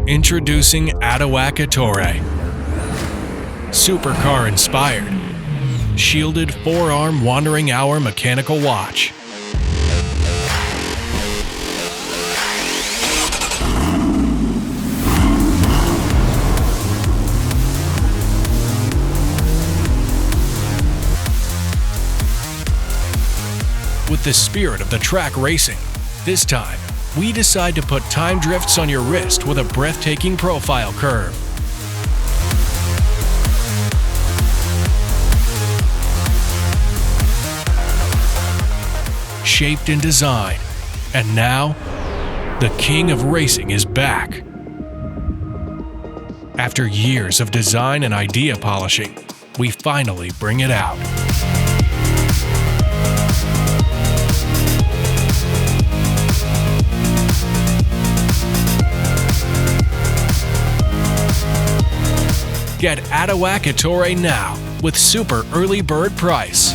Introducing Atowak Ettore. Supercar-Inspired. Shielded 4-arm wandering hour mechanical watch. With the spirit of the track racing, this time, we decide to put time drifts on your wrist with a breathtaking profile curve. Shaped and designed, and now, the king of racing is back. After years of design and idea polishing, we finally bring it out. Get Atowak Ettore now with super early bird price.